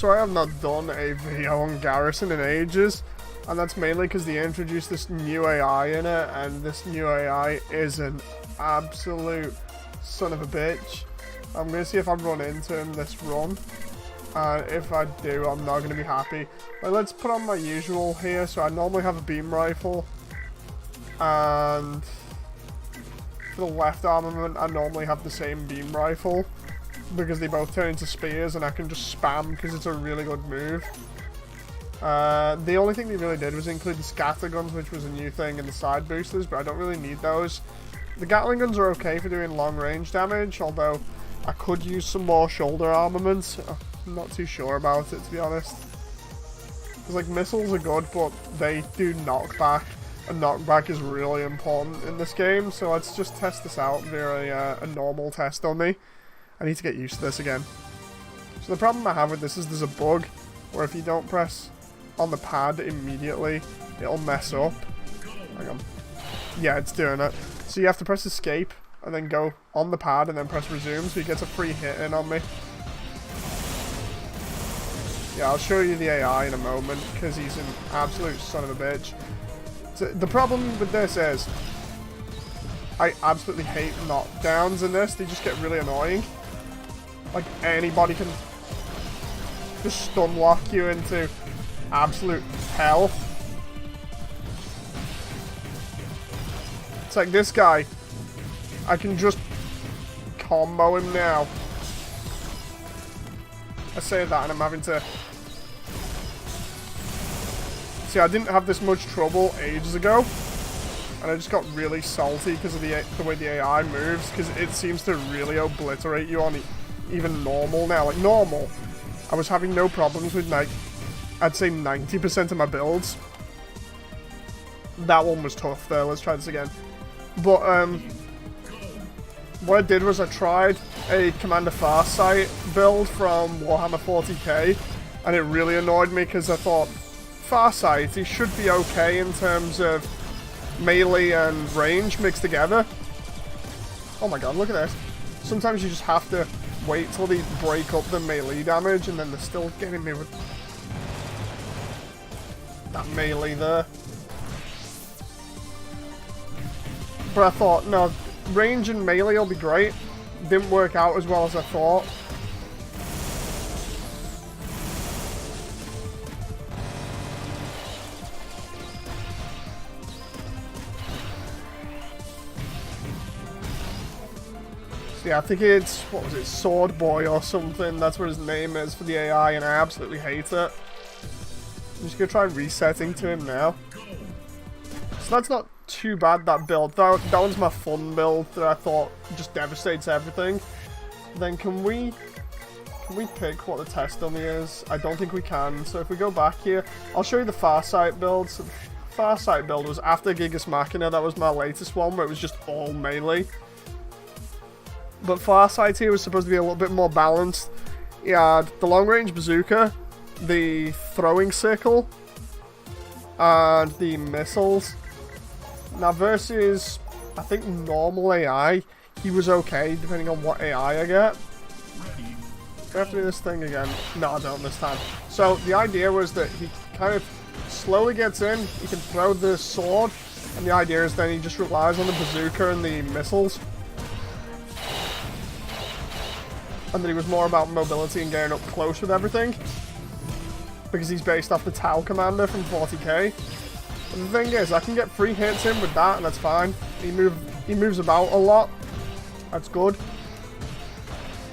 So I have not done a video on Garrison in ages, and that's mainly because they introduced this new AI in it, and this new AI is an absolute son of a bitch. I'm going to see if I run into him this run, and if I do, I'm not going to be happy. Like, let's put on my usual here. So I normally have a beam rifle, and for the left armament I normally have the same beam rifle, because they both turn into spears and I can just spam because it's a really good move. The only thing they really did was include the scatter guns, which was a new thing, and the side boosters, but I don't really need those. The Gatling guns are okay for doing long range damage, although I could use some more shoulder armaments. I'm not too sure about it, to be honest. Because, like, missiles are good, but they do knockback, and knockback is really important in this game, so let's just test this out via a normal test on me. I need to get used to this again. So the problem I have with this is there's a bug where if you don't press on the pad immediately, it'll mess up. Hang on. Yeah, it's doing it. So you have to press escape and then go on the pad and then press resume, so he gets a free hit in on me. Yeah, I'll show you the AI in a moment because he's an absolute son of a bitch. So the problem with this is I absolutely hate knockdowns in this. They just get really annoying. Like, anybody can just stun lock you into absolute hell. It's like this guy. I can just combo him now. I say that and I'm having to... See, I didn't have this much trouble ages ago. And I just got really salty because of the way the AI moves, because it seems to really obliterate you on even normal now. Like, normal, I was having no problems with, like, I'd say 90% of my builds. That one was tough, though. Let's try this again. But, what I did was I tried a Commander Farsight build from Warhammer 40k, and it really annoyed me because I thought, Farsight, he should be okay in terms of melee and range mixed together. Oh my god, look at this. Sometimes you just have to wait till they break up the melee damage, and then they're still getting me with that melee there. But I thought, no, range and melee will be great. Didn't work out as well as I thought. Yeah, I think it's, what was it, Sword Boy or something, that's what his name is for the AI, and I absolutely hate it. I'm just going to try resetting to him now. So that's not too bad, that build. That one's my fun build that I thought just devastates everything. Then can we pick what the test dummy is? I don't think we can, so if we go back here, I'll show you the Farsight build. So the Farsight build was after Gigas Machina, that was my latest one, where it was just all melee. But Farsight here was supposed to be a little bit more balanced. He had the long-range bazooka, the throwing sickle, and the missiles. Now versus, I think, normal AI, he was okay, depending on what AI I get. Do I have to do this thing again? No, I don't this time. So the idea was that he kind of slowly gets in, he can throw the sword, and the idea is then he just relies on the bazooka and the missiles. And that he was more about mobility and getting up close with everything, because he's based off the Tau Commander from 40k. But the thing is, I can get free hits in with that, and that's fine. He moves about a lot. That's good.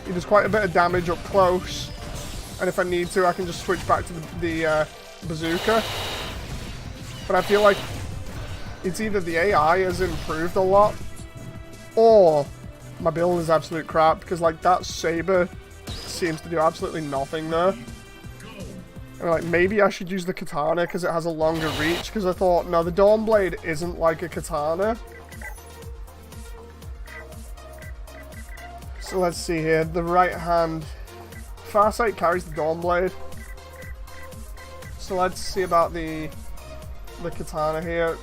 He does quite a bit of damage up close, and if I need to, I can just switch back to the bazooka. But I feel like it's either the AI has improved a lot, or my build is absolute crap, because like that saber seems to do absolutely nothing there. And like, maybe I should use the katana because it has a longer reach, because I thought, no, the Dawnblade isn't like a katana. So let's see here, the right hand, Farsight carries the Dawnblade. So let's see about the katana here.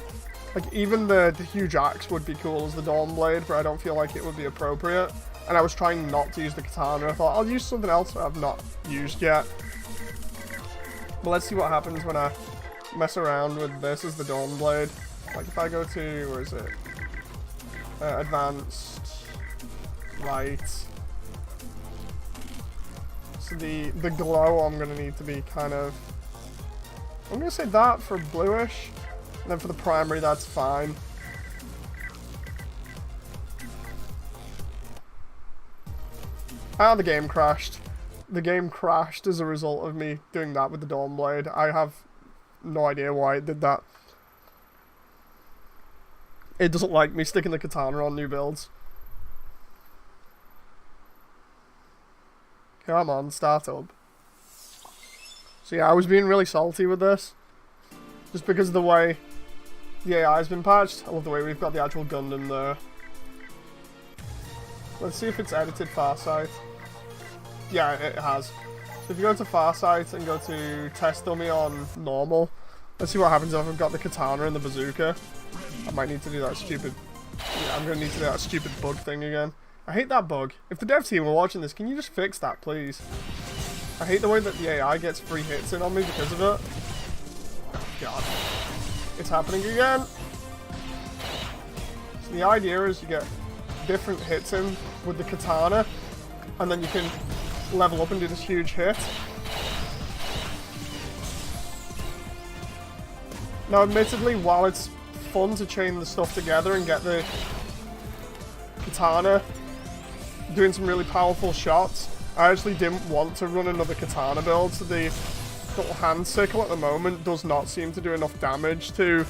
Like, even the huge axe would be cool as the Dawnblade, but I don't feel like it would be appropriate. And I was trying not to use the katana. I thought, I'll use something else that I've not used yet. But let's see what happens when I mess around with this as the Dawn Blade. Like if I go to, where is it? Advanced. Right. So the glow I'm going to need to be kind of... I'm going to say that for bluish. And then for the primary, that's fine. Ah, the game crashed. The game crashed as a result of me doing that with the Dawn Blade. I have no idea why it did that. It doesn't like me sticking the katana on new builds. Come on, start up. So yeah, I was being really salty with this. Just because of the way the AI has been patched. I love the way we've got the actual Gundam there. Let's see if it's edited Farsight. Yeah, it has. So if you go to Farsight and go to test dummy on normal, let's see what happens if I've got the katana and the bazooka. I might need to do that stupid... Yeah, I'm going to need to do that stupid bug thing again. I hate that bug. If the dev team were watching this, can you just fix that, please? I hate the way that the AI gets free hits in on me because of it. Oh, God. It's happening again. So the idea is you get different hits in with the katana, and then you can level up and do this huge hit. Now, admittedly, while it's fun to chain the stuff together and get the katana doing some really powerful shots, I actually didn't want to run another katana build, so the little hand sickle at the moment does not seem to do enough damage to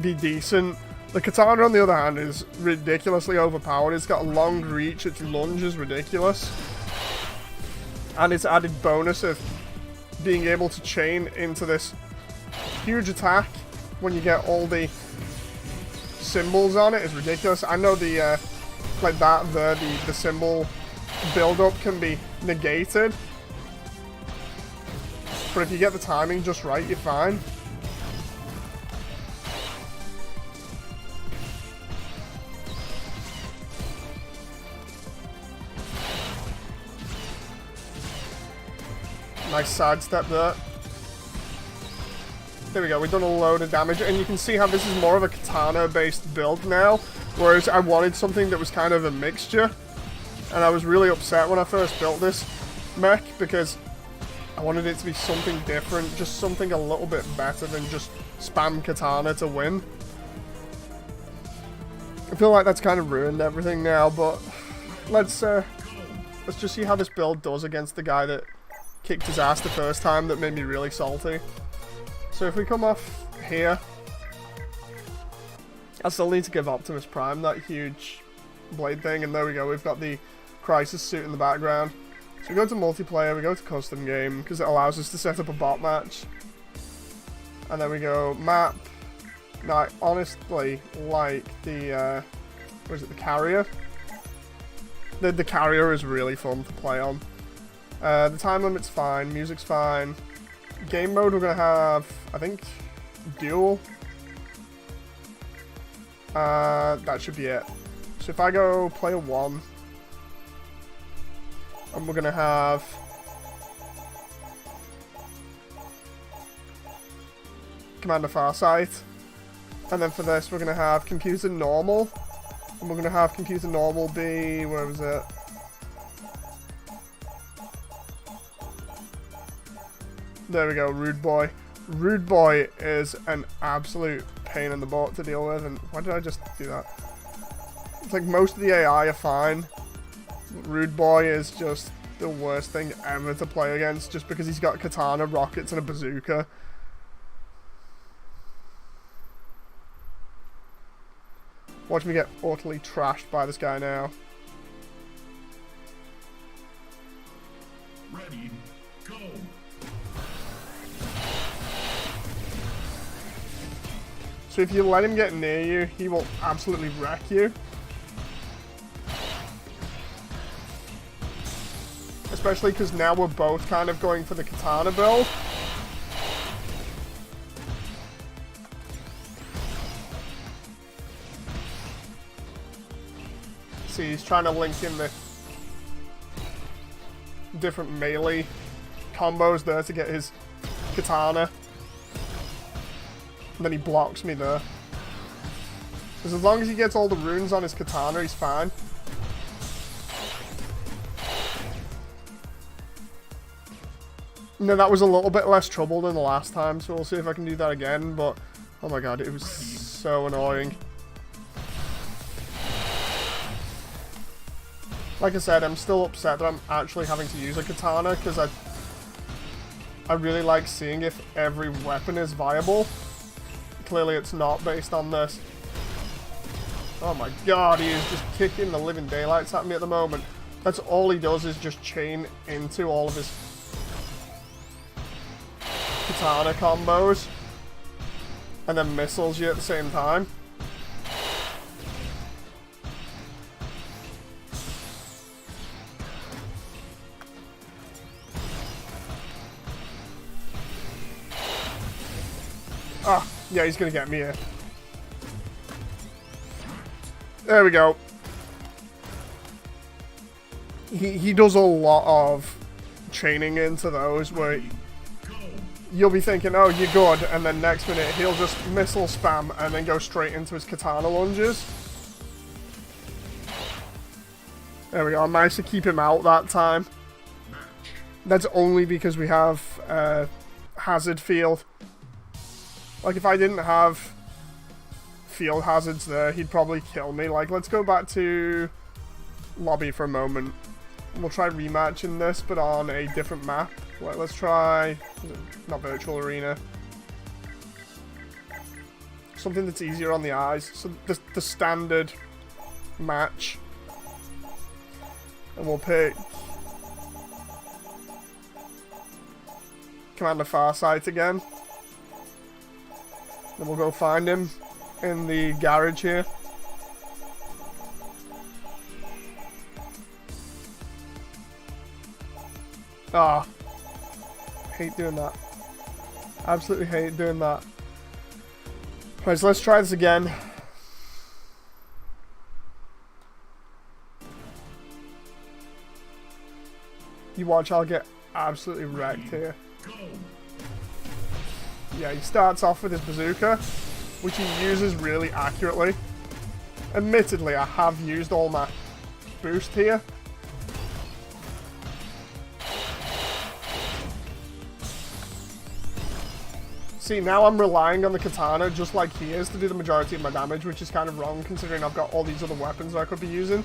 be decent. The katana, on the other hand, is ridiculously overpowered. It's got a long reach, its lunge is ridiculous. And its added bonus of being able to chain into this huge attack when you get all the symbols on it is ridiculous. I know the, like that there, the symbol build-up can be negated. But if you get the timing just right, you're fine. Nice sidestep there. There we go, we've done a load of damage, and you can see how this is more of a katana-based build now, whereas I wanted something that was kind of a mixture, and I was really upset when I first built this mech, because I wanted it to be something different, just something a little bit better than just spam katana to win. I feel like that's kind of ruined everything now, but let's just see how this build does against the guy that kicked his ass the first time that made me really salty. So if we come off here, I still need to give Optimus Prime that huge blade thing, and there we go, we've got the Crisis suit in the background. So we go to multiplayer, we go to custom game, because it allows us to set up a bot match. And then we go map. Now I honestly like the, what is it, the carrier? The carrier is really fun to play on. The time limit's fine, music's fine. Game mode we're going to have, I think, duel. That should be it. So if I go player 1, and we're going to have Commander Farsight. And then for this we're going to have computer normal. And we're going to have computer normal be, where was it? There we go, Rude Boy. Rude Boy is an absolute pain in the butt to deal with, and why did I just do that? It's like most of the AI are fine. Rude Boy is just the worst thing ever to play against, just because he's got katana, rockets, and a bazooka. Watch me get utterly trashed by this guy now. Ready, go! So if you let him get near you, he will absolutely wreck you. Especially because now we're both kind of going for the katana build. See, he's trying to link in the different melee combos there to get his katana. And then he blocks me there. Because as long as he gets all the runes on his katana, he's fine. No, that was a little bit less trouble than the last time, so we'll see if I can do that again, but... Oh my god, it was so annoying. Like I said, I'm still upset that I'm actually having to use a katana, because I really like seeing if every weapon is viable. Clearly it's not based on this. Oh my god, he is just kicking the living daylights at me at the moment. That's all he does, is just chain into all of his katana combos. And then missiles you at the same time. Ah, yeah, he's gonna get me here. There we go. He does a lot of chaining into those where you'll be thinking, oh, you're good, and then next minute he'll just missile spam and then go straight into his katana lunges. There we go, I managed to keep him out that time. That's only because we have hazard field. Like, if I didn't have field hazards there, he'd probably kill me. Like, let's go back to lobby for a moment. We'll try rematching this, but on a different map. Like, let's try... not virtual arena. Something that's easier on the eyes. So, the standard match. And we'll pick... Commander Farsight again. Then we'll go find him in the garage here. Ah. Hate doing that. Absolutely hate doing that. Right, so let's try this again. You watch, I'll get absolutely wrecked here. Yeah, he starts off with his bazooka, which he uses really accurately. Admittedly, I have used all my boost here. See, now I'm relying on the katana just like he is to do the majority of my damage, which is kind of wrong considering I've got all these other weapons I could be using.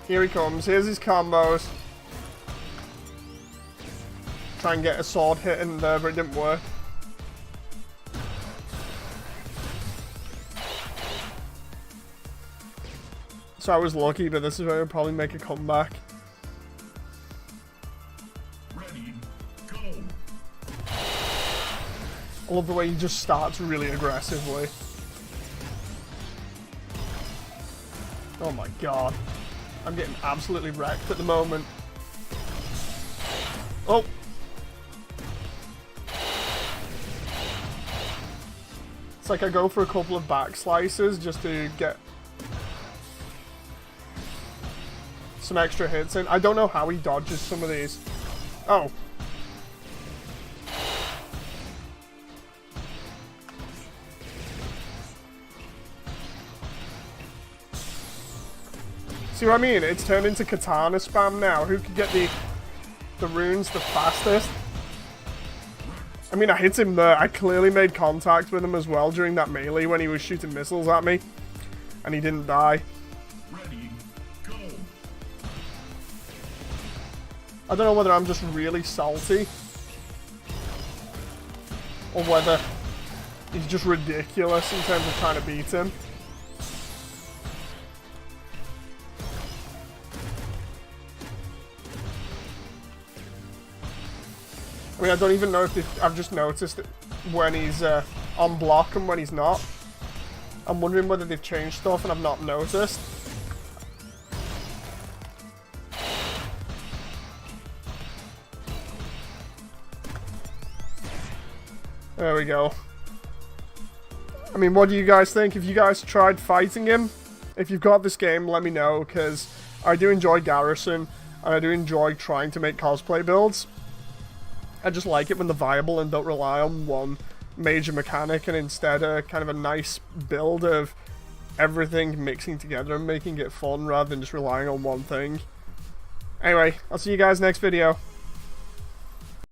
Here he comes. Here's his combos. Try and get a sword hit in there, but it didn't work. So I was lucky, but this is where I'll probably make a comeback. Ready, go. I love the way he just starts really aggressively. Oh my god. I'm getting absolutely wrecked at the moment. Oh! It's like I go for a couple of back slices just to get some extra hits in. I don't know how he dodges some of these. Oh. See what I mean? It's turned into katana spam now. Who could get the runes the fastest? I mean, I hit him there. I clearly made contact with him as well during that melee when he was shooting missiles at me. And he didn't die. Ready, go. I don't know whether I'm just really salty. Or whether he's just ridiculous in terms of trying to beat him. I mean, I don't even know if I've just noticed it when he's on block and when he's not. I'm wondering whether they've changed stuff and I've not noticed. There we go. I mean, what do you guys think? If you guys tried fighting him, if you've got this game, let me know, because I do enjoy Garrison, and I do enjoy trying to make cosplay builds. I just like it when they're viable and don't rely on one major mechanic, and instead kind of a nice build of everything mixing together and making it fun rather than just relying on one thing. Anyway, I'll see you guys next video.